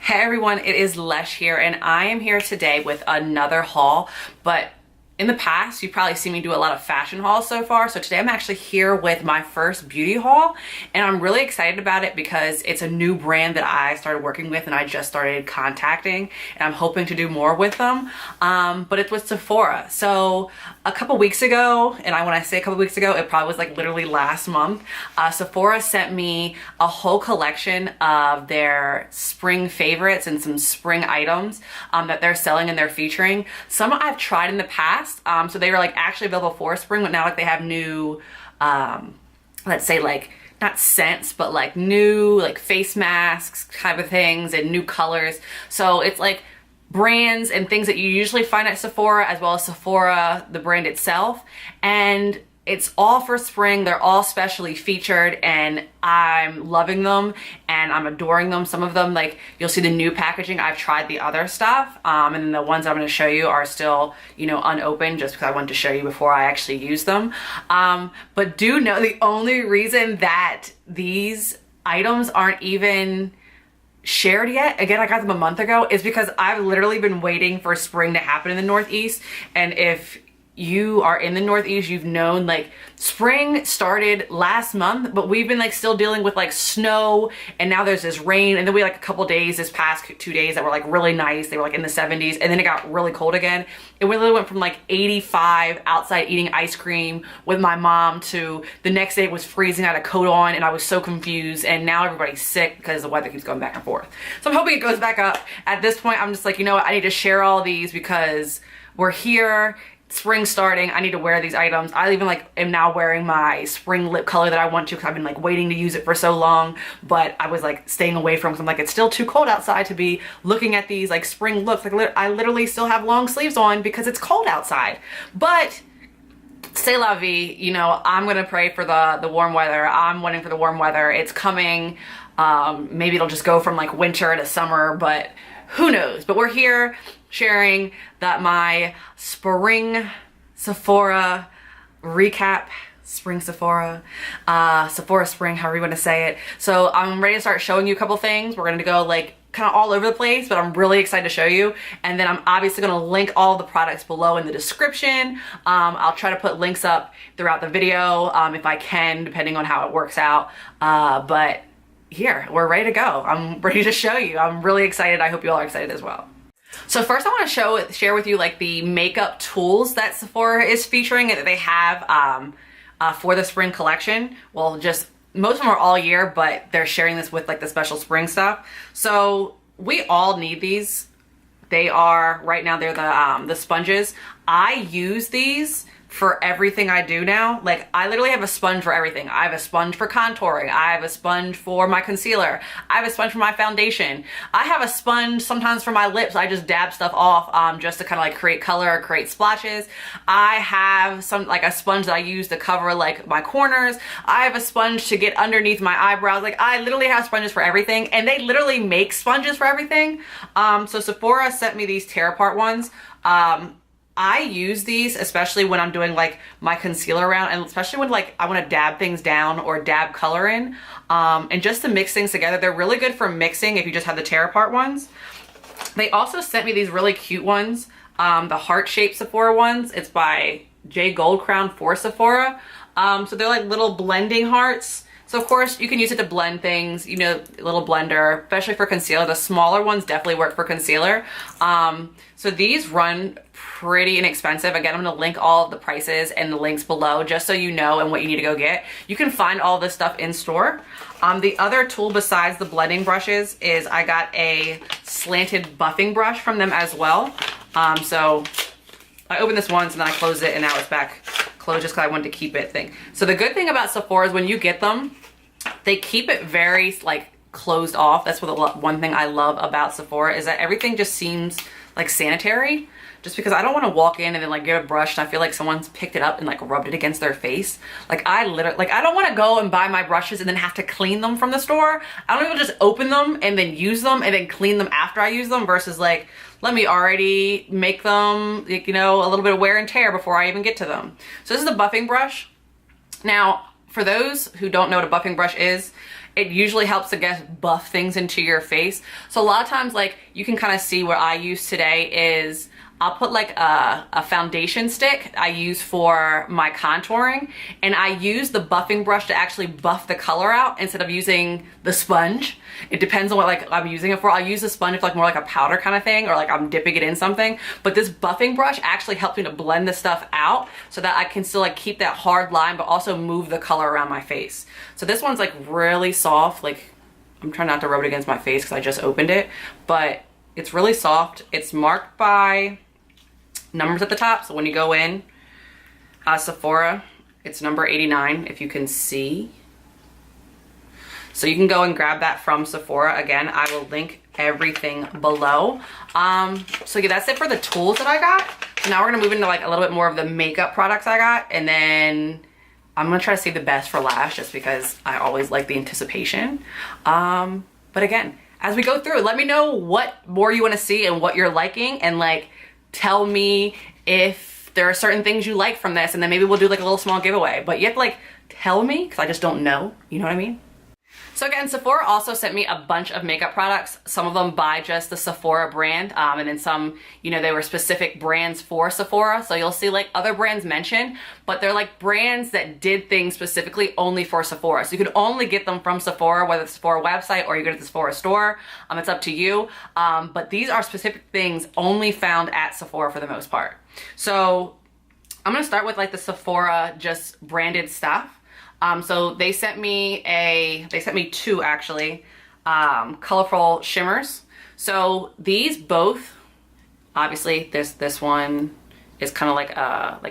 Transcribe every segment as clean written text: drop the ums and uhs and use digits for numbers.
Hey everyone, it is Lesh here and I am here today with another haul, but in the past you've probably seen me do a lot of fashion hauls so far, so today I'm actually here with my first beauty haul and I'm really excited about it because it's a new brand that I started working with and I just started contacting and I'm hoping to do more with them, but it's with Sephora. So a couple weeks ago, and when I say a couple weeks ago, it probably was like literally last month, Sephora sent me a whole collection of their spring favorites and some spring items that they're selling and they're featuring. Some I've tried in the past, so they were like actually available for spring, but now like they have new, let's say like not scents, but like new like face masks type of things and new colors. So it's like brands and things that you usually find at Sephora, as well as Sephora, the brand itself. And it's all for spring. They're all specially featured and I'm loving them and I'm adoring them. Some of them, like you'll see the new packaging. I've tried the other stuff and then the ones I'm going to show you are still, you know, unopened just because I wanted to show you before I actually use them. But do know the only reason that these items aren't even shared yet, again, I got them a month ago, is because I've literally been waiting for spring to happen in the Northeast. And if you are in the Northeast, you've known like spring started last month, but we've been like still dealing with like snow and now there's this rain, and then we had like a couple days this past 2 days that were like really nice. They were like in the 70s and then it got really cold again. It literally went from like 85 outside eating ice cream with my mom to the next day it was freezing, I had a coat on and I was so confused, and now everybody's sick because the weather keeps going back and forth. So I'm hoping it goes back up. At this point I'm just like, you know what, I need to share all these because we're here. Spring starting, I need to wear these items. I even like am now wearing my spring lip color that I want to because I've been like waiting to use it for so long, but I was like staying away from because I'm like, it's still too cold outside to be looking at these like spring looks. Like I literally still have long sleeves on because it's cold outside. But c'est la vie, you know, I'm gonna pray for the warm weather. I'm waiting for the warm weather. It's coming. Maybe it'll just go from like winter to summer, but who knows? But we're here sharing that my spring Sephora recap, spring Sephora, Sephora spring, however you want to say it. So I'm ready to start showing you a couple things. We're gonna go like kind of all over the place, but I'm really excited to show you. And then I'm obviously gonna link all the products below in the description. I'll try to put links up throughout the video if I can, depending on how it works out. But here, we're ready to go. I'm ready to show you. I'm really excited. I hope you all are excited as well. So first I want to share with you like the makeup tools that Sephora is featuring and that they have for the spring collection. Well, just most of them are all year, but they're sharing this with like the special spring stuff. So we all need these. They are, right now they're the sponges. I use these for everything I do now. Like I literally have a sponge for everything. I have a sponge for contouring. I have a sponge for my concealer. I have a sponge for my foundation. I have a sponge sometimes for my lips. I just dab stuff off just to kind of like create color, create splashes. I have some like a sponge that I use to cover like my corners. I have a sponge to get underneath my eyebrows. Like I literally have sponges for everything, and they literally make sponges for everything. So Sephora sent me these tear apart ones. I use these especially when I'm doing like my concealer around, and especially when like I want to dab things down or dab color in, and just to mix things together. They're really good for mixing if you just have the tear apart ones. They also sent me these really cute ones, the heart-shaped Sephora ones. It's by J. Goldcrown for Sephora. So they're like little blending hearts. So of course you can use it to blend things, you know, a little blender, especially for concealer. The smaller ones definitely work for concealer. So these run pretty inexpensive. Again, I'm gonna link all of the prices and the links below just so you know and what you need to go get. You can find all this stuff in store. The other tool besides the blending brushes is I got a slanted buffing brush from them as well. So I opened this once and then I closed it and now it's back closed just because I wanted to keep it thing. So the good thing about Sephora is when you get them, they keep it very like closed off. That's what one thing I love about Sephora is that everything just seems like sanitary. Just because I don't want to walk in and then like get a brush and I feel like someone's picked it up and like rubbed it against their face. Like I literally, like I don't want to go and buy my brushes and then have to clean them from the store. I don't even just open them and then use them and then clean them after I use them, versus like, let me already make them, like, you know, a little bit of wear and tear before I even get to them. So this is a buffing brush. Now, for those who don't know what a buffing brush is, it usually helps, I guess, buff things into your face. So a lot of times, like, you can kind of see what I use today is I'll put like a foundation stick I use for my contouring, and I use the buffing brush to actually buff the color out instead of using the sponge. It depends on what like I'm using it for. I'll use the sponge for like more like a powder kind of thing, or like I'm dipping it in something. But this buffing brush actually helps me to blend the stuff out so that I can still like keep that hard line, but also move the color around my face. So this one's like really soft. Like, I'm trying not to rub it against my face because I just opened it, but it's really soft. It's marked by numbers at the top, so when you go in, Sephora, it's number 89 if you can see. So you can go and grab that from Sephora. Again, I will link everything below. So yeah, that's it for the tools that I got. So now we're gonna move into like a little bit more of the makeup products I got, and then I'm gonna try to save the best for last just because I always like the anticipation. But again, as we go through, let me know what more you wanna see and what you're liking, and like, tell me if there are certain things you like from this, and then maybe we'll do like a little small giveaway. But you have to like tell me, because I just don't know, you know what I mean? So again, Sephora also sent me a bunch of makeup products, some of them by just the Sephora brand, and then some, you know, they were specific brands for Sephora. So you'll see like other brands mentioned, but they're like brands that did things specifically only for Sephora. So you could only get them from Sephora, whether it's Sephora website or you go to the Sephora store. It's up to you. But these are specific things only found at Sephora for the most part. So I'm gonna start with like the Sephora just branded stuff. So they sent me two actually, colorful shimmers. So these both, obviously this one is kind of like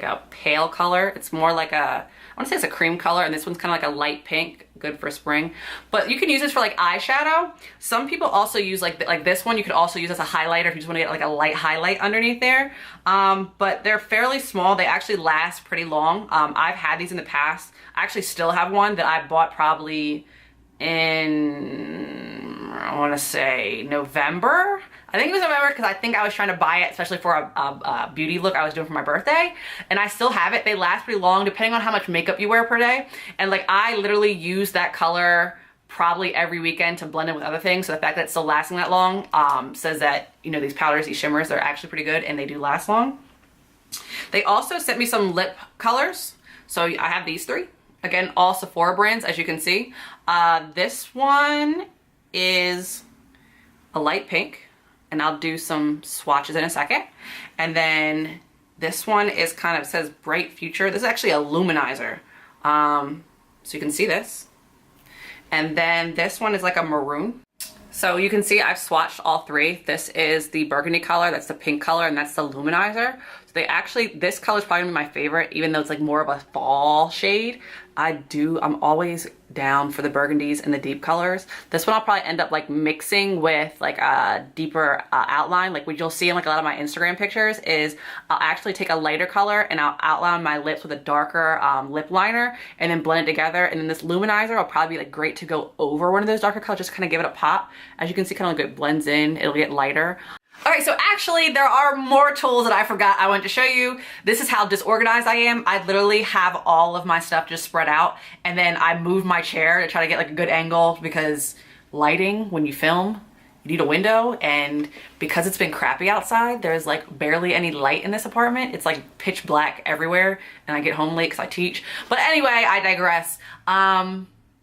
a pale color. It's more like I want to say it's a cream color, and this one's kind of like a light pink, good for spring. But you can use this for like eyeshadow. Some people also use like this one. You could also use as a highlighter if you just want to get like a light highlight underneath there. But they're fairly small. They actually last pretty long. I've had these in the past. I actually still have one that I bought probably in, I want to say November. I think it was November because I think I was trying to buy it, especially for a beauty look I was doing for my birthday. And I still have it. They last pretty long depending on how much makeup you wear per day. And like, I literally use that color probably every weekend to blend it with other things. So the fact that it's still lasting that long says that, you know, these powders, these shimmers, they're actually pretty good and they do last long. They also sent me some lip colors. So I have these three. Again, all Sephora brands, as you can see. This one is a light pink, and I'll do some swatches in a second. And then this one is kind of, says Bright Future. This is actually a luminizer. So you can see this. And then this one is like a maroon. So you can see I've swatched all three. This is the burgundy color, that's the pink color, and that's the luminizer. So they actually, this color is probably my favorite, even though it's like more of a fall shade. I'm always down for the burgundies and the deep colors. This one I'll probably end up like mixing with like a deeper outline. Like what you'll see in like a lot of my Instagram pictures is I'll actually take a lighter color and I'll outline my lips with a darker lip liner and then blend it together. And then this luminizer will probably be like great to go over one of those darker colors, just kind of give it a pop. As you can see, kind of like it blends in, it'll get lighter. All right, so actually there are more tools that I forgot I wanted to show you. This is how disorganized I am. I literally have all of my stuff just spread out, and then I move my chair to try to get like a good angle, because lighting, when you film, you need a window, and because it's been crappy outside, there's like barely any light in this apartment. It's like pitch black everywhere, and I get home late because I teach. But anyway, I digress.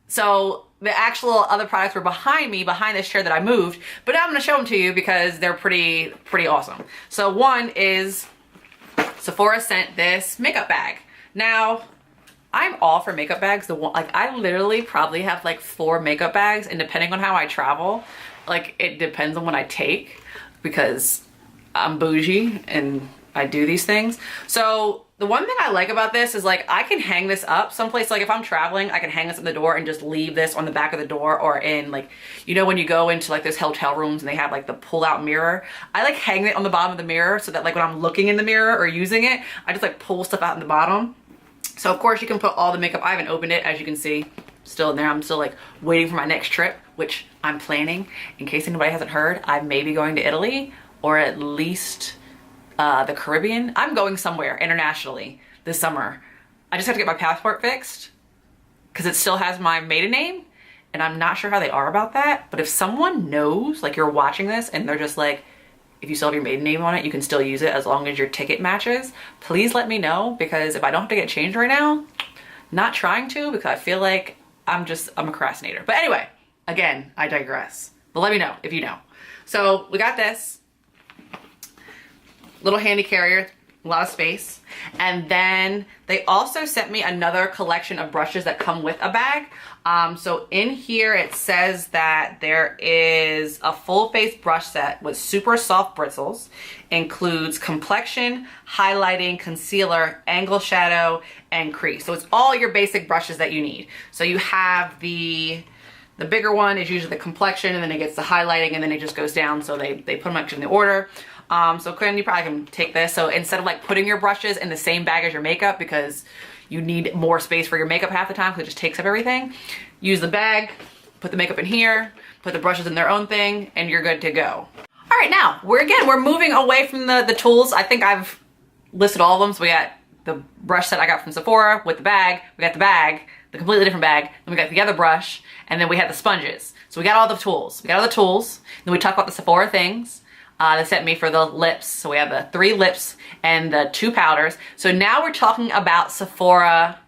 So the actual other products were behind me, behind this chair that I moved, but now I'm gonna show them to you because they're pretty awesome. So one is Sephora sent this makeup bag. Now, I'm all for makeup bags. I literally probably have like 4 makeup bags, and depending on how I travel, like it depends on what I take, because I'm bougie and I do these things. So the one thing I like about this is like I can hang this up someplace. Like if I'm traveling, I can hang this in the door and just leave this on the back of the door, or in like, you know, when you go into like this hotel rooms and they have like the pull out mirror, I like hang it on the bottom of the mirror so that like when I'm looking in the mirror or using it, I just like pull stuff out in the bottom. So of course you can put all the makeup. I haven't opened it, as you can see, still in there. I'm still like waiting for my next trip, which I'm planning. In case anybody hasn't heard, I may be going to Italy, or at least the Caribbean. I'm going somewhere internationally this summer. I just have to get my passport fixed because it still has my maiden name, and I'm not sure how they are about that, but if someone knows, like you're watching this and they're just like, if you still have your maiden name on it, you can still use it as long as your ticket matches, please let me know, because if I don't have to get changed right now, not trying to, because I feel like I'm a procrastinator. But anyway, again, I digress. But let me know if you know. So we got this little handy carrier, a lot of space. And then they also sent me another collection of brushes that come with a bag. So in here it says that there is a full face brush set with super soft bristles, includes complexion, highlighting, concealer, angle shadow, and crease. So it's all your basic brushes that you need. So you have the bigger one is usually the complexion, and then it gets the highlighting, and then it just goes down. So they put them actually in the order. So Quinn, you probably can take this. So instead of like putting your brushes in the same bag as your makeup, because you need more space for your makeup half the time because it just takes up everything, use the bag, put the makeup in here, put the brushes in their own thing, and you're good to go. All right, now we're moving away from the tools. I think I've listed all of them. So we got the brush set I got from Sephora with the bag. We got the bag, the completely different bag. Then we got the other brush, and then we had the sponges. So we got all the tools. Then we talked about the Sephora things. They sent me for the lips. So we have the 3 lips and the 2 powders. So now we're talking about Sephora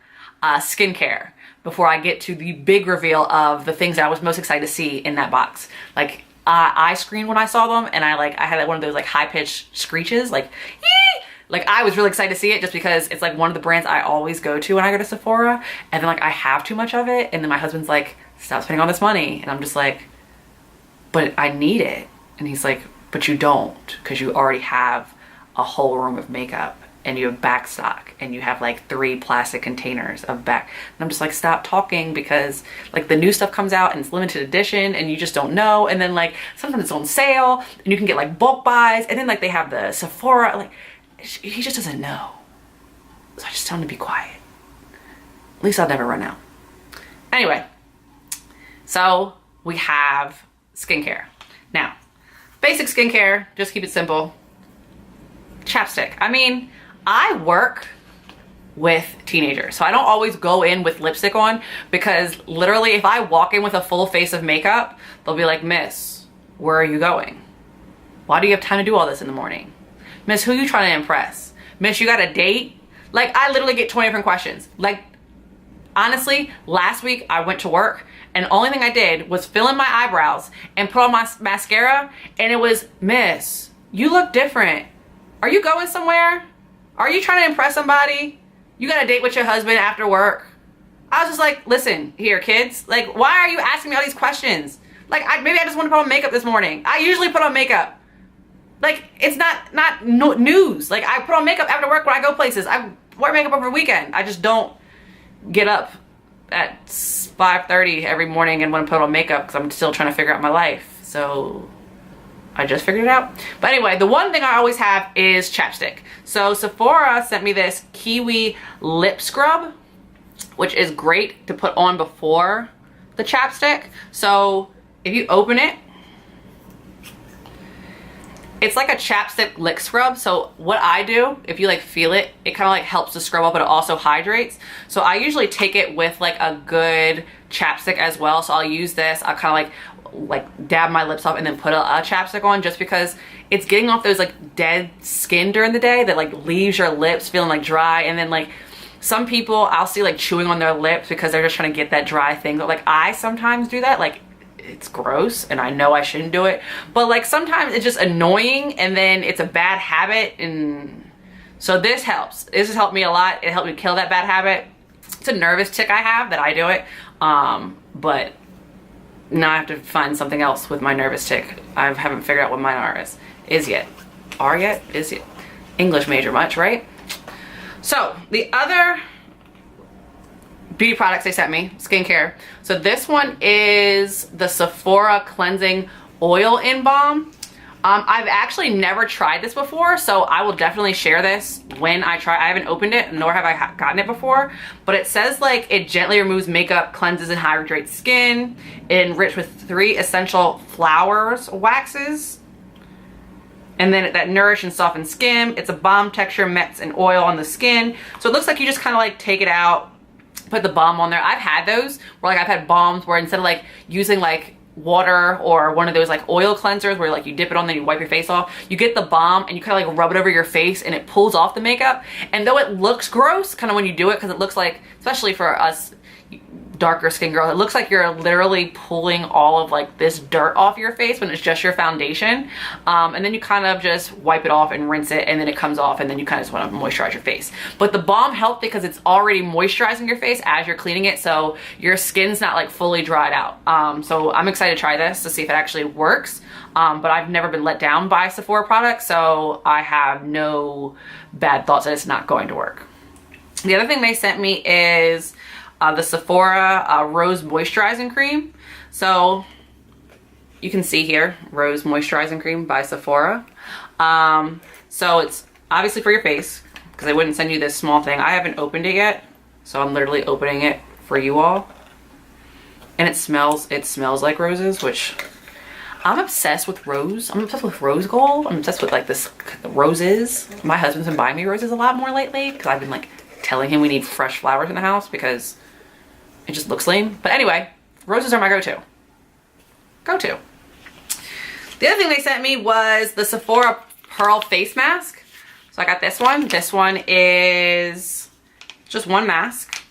skincare before I get to the big reveal of the things that I was most excited to see in that box. Like I screamed when I saw them, and I had like one of those like high-pitched screeches, like yee! Like I was really excited to see it just because it's like one of the brands I always go to when I go to Sephora, and then like I have too much of it, and then my husband's like, stop spending all this money, and I'm just like, but I need it. And he's like, but you don't, because you already have a whole room of makeup, and you have back stock, and you have like 3 plastic containers of back. And I'm just like, stop talking, because like the new stuff comes out and it's limited edition and you just don't know. And then like sometimes it's on sale and you can get like bulk buys, and then like they have the Sephora, like he just doesn't know. So I just tell him to be quiet. At least I'll never run out. Anyway, so we have skincare. Now, basic skincare, just keep it simple. Chapstick. I mean, I work with teenagers, so I don't always go in with lipstick on, because literally if I walk in with a full face of makeup, they'll be like, Miss, where are you going? Why do you have time to do all this in the morning? Miss, who you trying to impress? Miss, you got a date? Like I literally get 20 different questions. Like honestly, last week I went to work, and the only thing I did was fill in my eyebrows and put on my mascara, and it was, Miss, you look different. Are you going somewhere? Are you trying to impress somebody? You got a date with your husband after work? I was just like, listen here, kids. Like, why are you asking me all these questions? Like, maybe I just want to put on makeup this morning. I usually put on makeup. Like, it's not news. Like, I put on makeup after work when I go places. I wear makeup over the weekend. I just don't get up at 5:30 every morning and want to put on makeup because I'm still trying to figure out my life. So I just figured it out. But anyway, the one thing I always have is chapstick. So Sephora sent me this Kiwi lip scrub, which is great to put on before the chapstick. So if you open it, it's like a chapstick lip scrub. So what I do, if you like feel it, it kind of like helps to scrub up, but it also hydrates. So I usually take it with like a good chapstick as well. So I'll use this, I'll kind of like dab my lips off and then put a chapstick on, just because it's getting off those like dead skin during the day that like leaves your lips feeling like dry. And then like some people I'll see like chewing on their lips because they're just trying to get that dry thing. But like I sometimes do that. Like it's gross and I know I shouldn't do it, but like sometimes it's just annoying and then it's a bad habit. And so this helps. This has helped me a lot. It helped me kill that bad habit. It's a nervous tick I have that I do it. But now I have to find something else with my nervous tick. I haven't figured out what mine is yet. Is yet. English major much, right? So the other beauty products they sent me, skincare. So this one is the Sephora Cleansing Oil in Balm. I've actually never tried this before, so I will definitely share this when I try. I haven't opened it, nor have I gotten it before, but it says like it gently removes makeup, cleanses and hydrates skin, enriched with 3 essential flowers waxes, and then that nourish and soften skin. It's a balm texture, mets and oil on the skin. So it looks like you just kind of like take it out, put the balm on there. I've had those where like I've had balms where instead of like using like water or one of those like oil cleansers where like you dip it on then you wipe your face off, you get the balm and you kind of like rub it over your face and it pulls off the makeup. And though it looks gross kind of when you do it, because it looks like, especially for us darker skin girls, it looks like you're literally pulling all of like this dirt off your face when it's just your foundation. And then you kind of just wipe it off and rinse it, and then it comes off, and then you kind of just want to moisturize your face. But the balm helped because it's already moisturizing your face as you're cleaning it, so your skin's not like fully dried out. So I'm excited to try this to see if it actually works. But I've never been let down by Sephora products, so I have no bad thoughts that it's not going to work. The other thing they sent me is the Sephora Rose Moisturizing Cream. So you can see here, Rose Moisturizing Cream by Sephora. So it's obviously for your face, because I wouldn't send you this small thing. I haven't opened it yet, so I'm literally opening it for you all. And it smells like roses, which I'm obsessed with rose. I'm obsessed with rose gold. I'm obsessed with like this roses. My husband's been buying me roses a lot more lately because I've been like telling him we need fresh flowers in the house because it just looks lame. But anyway, roses are my go-to. Go-to. The other thing they sent me was the Sephora Pearl Face Mask. So I got this one. This one is just one mask.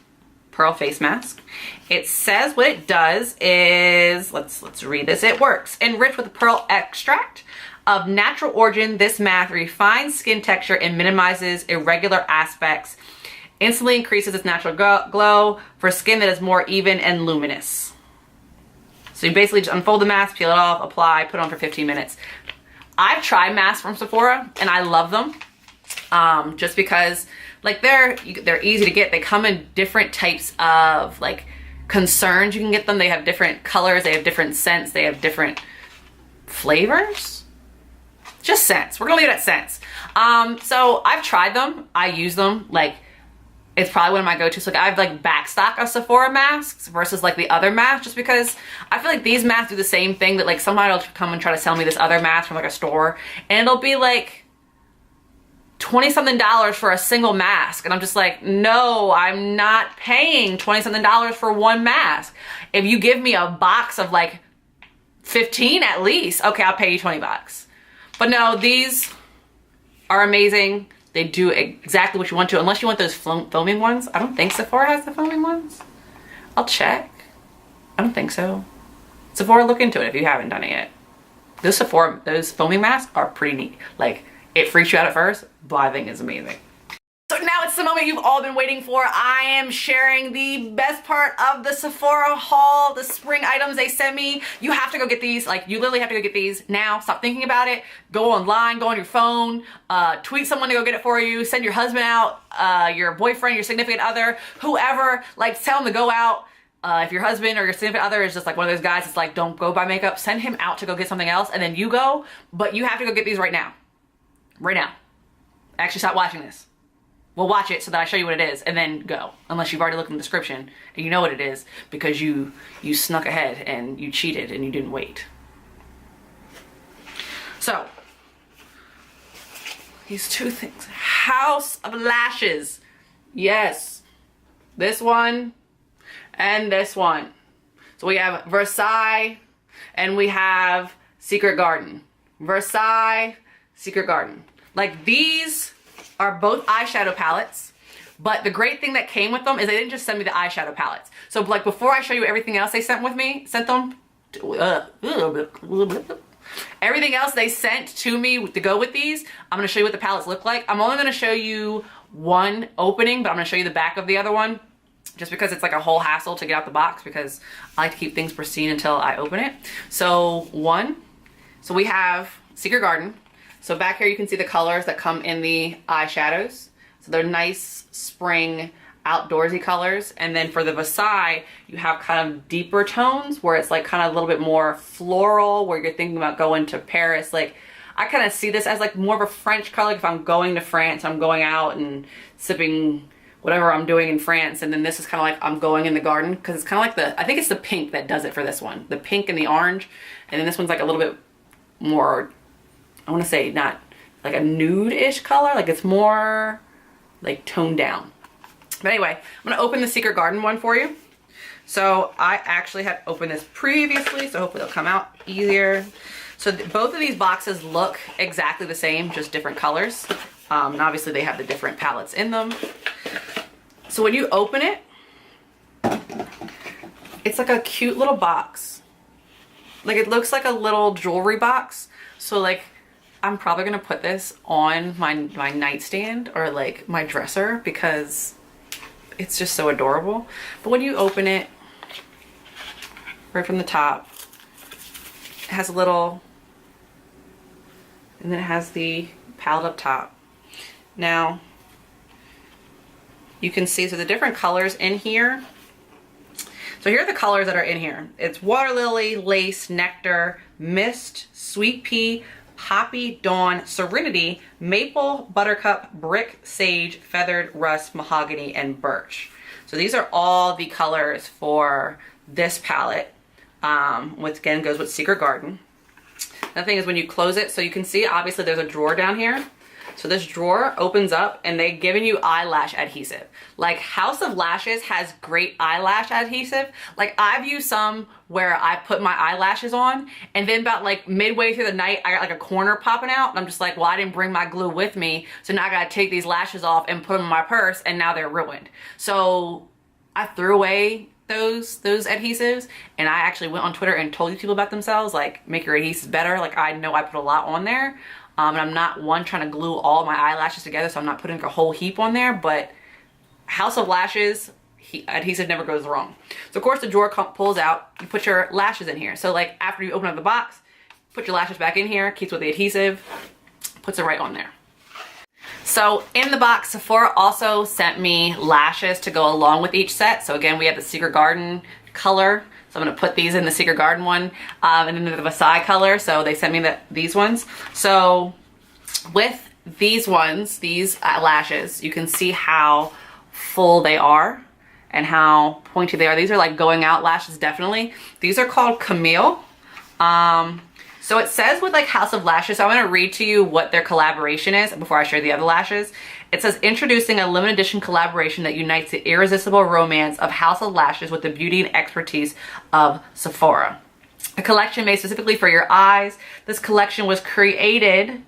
Pearl Face Mask. It says what it does is, let's read this. It works. Enriched with pearl extract of natural origin, this mask refines skin texture and minimizes irregular aspects. Instantly increases its natural glow for skin that is more even and luminous. So you basically just unfold the mask, peel it off, apply, put it on for 15 minutes. I've tried masks from Sephora and I love them. Just because like they're easy to get. They come in different types of like concerns. You can get them. They have different colors. They have different scents. They have different flavors. Just scents. We're gonna leave it at scents. So I've tried them. I use them. Like, it's probably one of my go-tos. Like, I have like backstock of Sephora masks versus like the other masks, just because I feel like these masks do the same thing that like somebody will come and try to sell me this other mask from like a store, and it'll be like $20 something for a single mask. And I'm just like, no, I'm not paying $20 something for one mask. If you give me a box of like 15 at least, okay, I'll pay you 20 bucks. But no, these are amazing. They do exactly what you want to, unless you want those foaming ones. I don't think Sephora has the foaming ones. I'll check. I don't think so. Sephora, look into it if you haven't done it yet. Those foaming masks are pretty neat. Like, it freaks you out at first, but I think it's amazing. So now it's the moment you've all been waiting for. I am sharing the best part of the Sephora haul, the spring items they sent me. You have to go get these. Like, you literally have to go get these now. Stop thinking about it. Go online, go on your phone, tweet someone to go get it for you, send your husband out, your boyfriend, your significant other, whoever, like tell them to go out. If your husband or your significant other is just like one of those guys that's like, don't go buy makeup, send him out to go get something else and then you go. But you have to go get these right now. Right now. Actually, stop watching this. We'll watch it so that I show you what it is and then go. Unless you've already looked in the description and you know what it is because you snuck ahead and you cheated and you didn't wait. So, these two things. House of Lashes. Yes. This one and this one. So we have Versailles and we have Secret Garden. Versailles, Secret Garden. Like, these are both eyeshadow palettes, but the great thing that came with them is they didn't just send me the eyeshadow palettes. So like, before I show you everything else they sent them, everything else they sent to me to go with these, I'm gonna show you what the palettes look like. I'm only gonna show you one opening, but I'm gonna show you the back of the other one, just because it's like a whole hassle to get out the box because I like to keep things pristine until I open it. So so we have Secret Garden. So back here you can see the colors that come in the eyeshadows. So they're nice spring outdoorsy colors. And then for the Versailles, you have kind of deeper tones where it's like kind of a little bit more floral, where you're thinking about going to Paris. Like, I kind of see this as like more of a French color. Like if I'm going to France, I'm going out and sipping whatever I'm doing in France. And then this is kind of like I'm going in the garden, because it's kind of like I think it's the pink that does it for this one. The pink and the orange. And then this one's like a little bit more, I want to say not like a nude-ish color, like it's more like toned down. But anyway, I'm gonna open the Secret Garden one for you. So I actually had opened this previously, so hopefully it'll come out easier. So both of these boxes look exactly the same, just different colors. And obviously they have the different palettes in them. So when you open it, it's like a cute little box. Like it looks like a little jewelry box. So like, I'm probably gonna put this on my nightstand or like my dresser because it's just so adorable. But when you open it, right from the top, it has a little, and then it has the palette up top. Now, you can see, so the different colors in here. So here are the colors that are in here. It's Water Lily, Lace, Nectar, Mist, Sweet Pea, Poppy, Dawn, Serenity, Maple, Buttercup, Brick, Sage, Feathered, Rust, Mahogany, and Birch. So these are all the colors for this palette, which again goes with Secret Garden. The thing is when you close it, so you can see obviously there's a drawer down here. So this drawer opens up and they've given you eyelash adhesive. Like House of Lashes has great eyelash adhesive. Like I've used some where I put my eyelashes on and then about like midway through the night, I got like a corner popping out and I'm just like, well, I didn't bring my glue with me. So now I gotta take these lashes off and put them in my purse and now they're ruined. So I threw away those adhesives and I actually went on Twitter and told these people about themselves, like make your adhesives better. Like I know I put a lot on there. And I'm not one trying to glue all my eyelashes together, so I'm not putting a whole heap on there, but House of Lashes, adhesive never goes wrong. So of course the drawer pulls out, you put your lashes in here. So like after you open up the box, put your lashes back in here, keeps with the adhesive, puts it right on there. So in the box, Sephora also sent me lashes to go along with each set. So again, we have the Secret Garden color. So I'm gonna put these in the Secret Garden one, and then the Versailles color. So they sent me these ones. So with these ones, these lashes, you can see how full they are and how pointy they are. These are like going out lashes, definitely. These are called Camille. So it says with like House of Lashes, so I'm gonna read to you what their collaboration is before I share the other lashes. It says, introducing a limited edition collaboration that unites the irresistible romance of House of Lashes with the beauty and expertise of Sephora. A collection made specifically for your eyes. This collection was created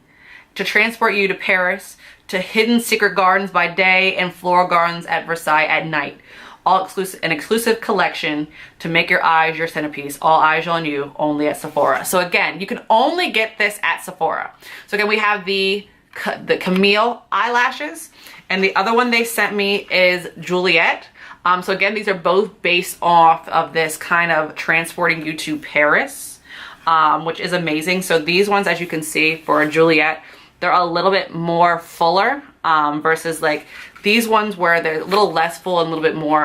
to transport you to Paris, to hidden secret gardens by day and floral gardens at Versailles at night. All exclusive, an exclusive collection to make your eyes your centerpiece. All eyes on you, only at Sephora. So again, you can only get this at Sephora. So again, we have the Camille eyelashes, and the other one they sent me is Juliet. So again, these are both based off of this kind of transporting you to Paris, which is amazing. So these ones, as you can see for Juliet, they're a little bit more fuller versus like these ones where they're a little less full and a little bit more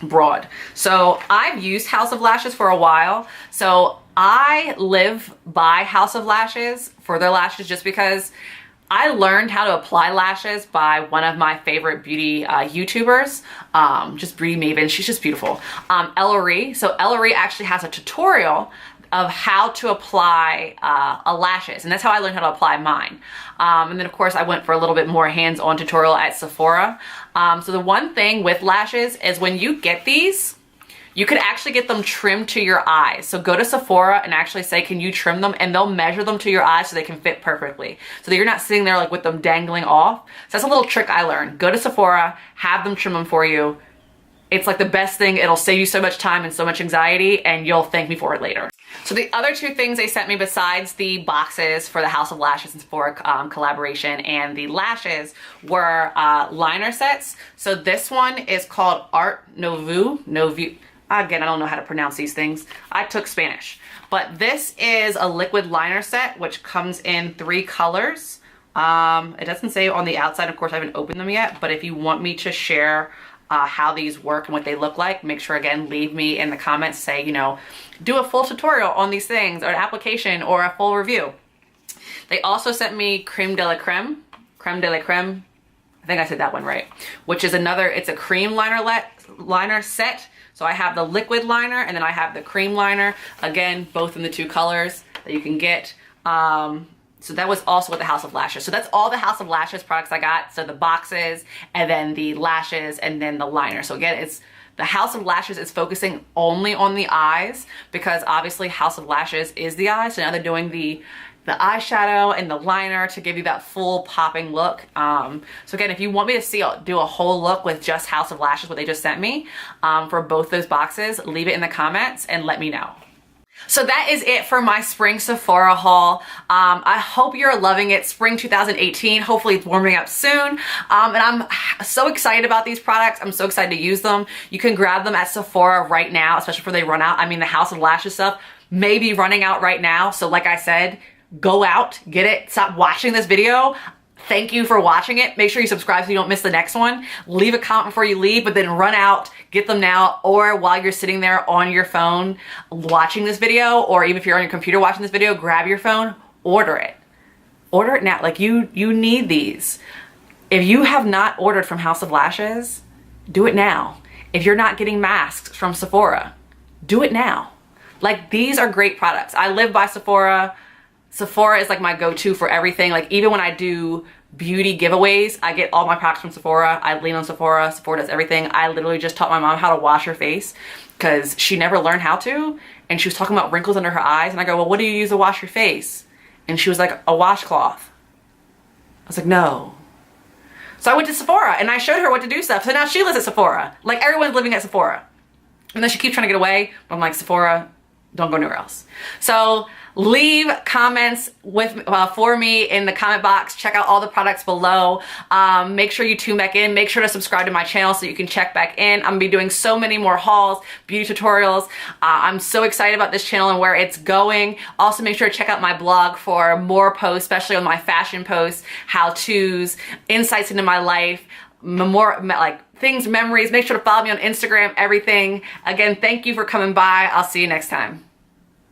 broad. So I've used House of Lashes for a while. So I live by House of Lashes for their lashes just because I learned how to apply lashes by one of my favorite beauty YouTubers, just Beauty Maven. She's just beautiful. Ellery. So Ellery actually has a tutorial of how to apply lashes, and that's how I learned how to apply mine. And then of course I went for a little bit more hands-on tutorial at Sephora. So the one thing with lashes is when you get these, you could actually get them trimmed to your eyes. So go to Sephora and actually say, can you trim them? And they'll measure them to your eyes so they can fit perfectly. So that you're not sitting there like with them dangling off. So that's a little trick I learned. Go to Sephora, have them trim them for you. It's like the best thing. It'll save you so much time and so much anxiety, and you'll thank me for it later. So the other two things they sent me besides the boxes for the House of Lashes and Sephora collaboration and the lashes were liner sets. So this one is called Art Nouveau. Again, I don't know how to pronounce these things. I took Spanish. But this is a liquid liner set, which comes in 3 colors. It doesn't say on the outside, of course, I haven't opened them yet, but if you want me to share how these work and what they look like, make sure, again, leave me in the comments, say, you know, do a full tutorial on these things or an application or a full review. They also sent me Creme de la Creme, I think I said that one right, which is another, it's a cream liner set. So I have the liquid liner and then I have the cream liner. Again, both in the 2 colors that you can get. So that was also with the House of Lashes. So that's all the House of Lashes products I got. So the boxes, and then the lashes, and then the liner. So again, it's the House of Lashes is focusing only on the eyes, because obviously House of Lashes is the eyes. So now they're doing the eyeshadow and the liner to give you that full popping look. So again, if you want me to do a whole look with just House of Lashes, what they just sent me, for both those boxes, leave it in the comments and let me know. So that is it for my spring Sephora haul. I hope you're loving it. Spring 2018, hopefully it's warming up soon. And I'm so excited about these products. I'm so excited to use them. You can grab them at Sephora right now, especially before they run out. I mean, the House of Lashes stuff may be running out right now. So like I said, go out, get it, stop watching this video. Thank you for watching it. Make sure you subscribe so you don't miss the next one. Leave a comment before you leave, but then run out, get them now, or while you're sitting there on your phone watching this video, or even if you're on your computer watching this video, grab your phone, order it. Order it now. Like you need these. If you have not ordered from House of Lashes, do it now. If you're not getting masks from Sephora, do it now. Like, these are great products. I live by Sephora. Sephora is like my go-to for everything. Like, even when I do beauty giveaways, I get all my products from Sephora. I lean on Sephora. Sephora does everything. I literally just taught my mom how to wash her face because she never learned how to. And she was talking about wrinkles under her eyes. And I go, well, what do you use to wash your face? And she was like, a washcloth. I was like, no. So I went to Sephora and I showed her what to do stuff. So now she lives at Sephora. Like, everyone's living at Sephora. And then she keeps trying to get away. But I'm like, Sephora, don't go anywhere else. So leave comments for me in the comment box. Check out all the products below. Make sure you tune back in. Make sure to subscribe to my channel so you can check back in. I'm gonna be doing so many more hauls, beauty tutorials. I'm so excited about this channel and where it's going. Also, make sure to check out my blog for more posts, especially on my fashion posts, how-tos, insights into my life, more like things, memories. Make sure to follow me on Instagram, everything. Again, thank you for coming by. I'll see you next time.